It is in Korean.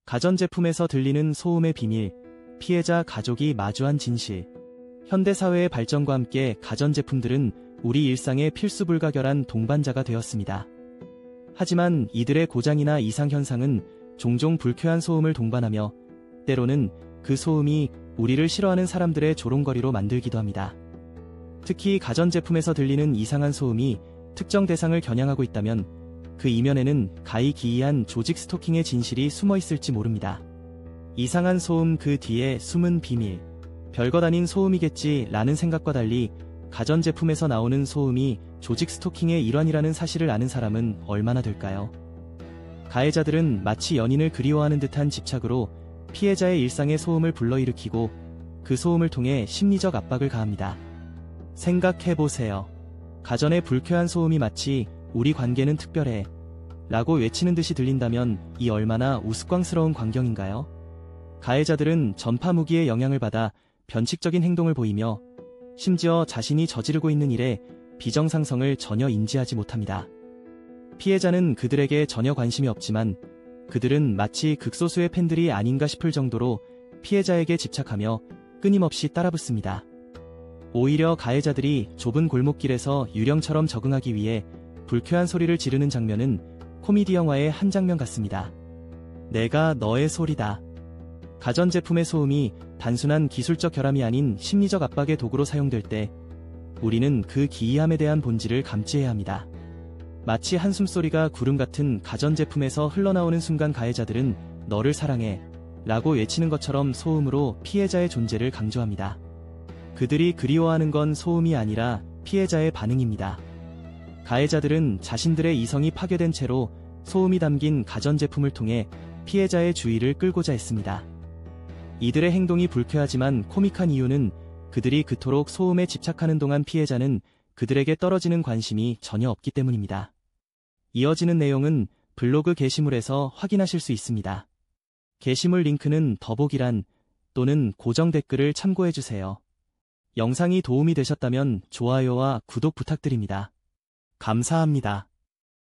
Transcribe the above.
가전제품에서 들리는 소음의 비밀, 피해자 가족이 마주한 진실. 현대사회의 발전과 함께 가전제품들은 우리 일상의 필수 불가결한 동반자가 되었습니다. 하지만 이들의 고장이나 이상 현상은 종종 불쾌한 소음을 동반하며 때로는 그 소음이 우리를 싫어하는 사람들의 조롱거리로 만들기도 합니다. 특히 가전제품에서 들리는 이상한 소음이 특정 대상을 겨냥하고 있다면 그 이면에는 가히기이한 조직 스토킹의 진실이 숨어 있을지 모릅니다. 이상한 소음 그 뒤에 숨은 비밀. 별것 아닌 소음이겠지 라는 생각과 달리 가전제품에서 나오는 소음이 조직 스토킹의 일환이라는 사실을 아는 사람은 얼마나 될까요? 가해자들은 마치 연인을 그리워하는 듯한 집착으로 피해자의 일상의 소음을 불러일으키고 그 소음을 통해 심리적 압박을 가합니다. 생각해보세요. 가전의 불쾌한 소음이 마치 우리 관계는 특별해 라고 외치는 듯이 들린다면 이 얼마나 우스꽝스러운 광경인가요? 가해자들은 전파 무기의 영향을 받아 변칙적인 행동을 보이며 심지어 자신이 저지르고 있는 일에 비정상성을 전혀 인지하지 못합니다. 피해자는 그들에게 전혀 관심이 없지만 그들은 마치 극소수의 팬들이 아닌가 싶을 정도로 피해자에게 집착하며 끊임없이 따라붙습니다. 오히려 가해자들이 좁은 골목길에서 유령처럼 적응하기 위해 불쾌한 소리를 지르는 장면은 코미디 영화의 한 장면 같습니다. 내가 너의 소리다. 가전제품의 소음이 단순한 기술적 결함이 아닌 심리적 압박의 도구로 사용될 때 우리는 그 기이함에 대한 본질을 감지해야 합니다. 마치 한숨소리가 구름 같은 가전제품에서 흘러나오는 순간 가해자들은 너를 사랑해 라고 외치는 것처럼 소음으로 피해자의 존재를 강조합니다. 그들이 그리워하는 건 소음이 아니라 피해자의 반응입니다. 가해자들은 자신들의 이성이 파괴된 채로 소음이 담긴 가전제품을 통해 피해자의 주의를 끌고자 했습니다. 이들의 행동이 불쾌하지만 코믹한 이유는 그들이 그토록 소음에 집착하는 동안 피해자는 그들에게 떨어지는 관심이 전혀 없기 때문입니다. 이어지는 내용은 블로그 게시물에서 확인하실 수 있습니다. 게시물 링크는 더보기란 또는 고정 댓글을 참고해주세요. 영상이 도움이 되셨다면 좋아요와 구독 부탁드립니다. 감사합니다.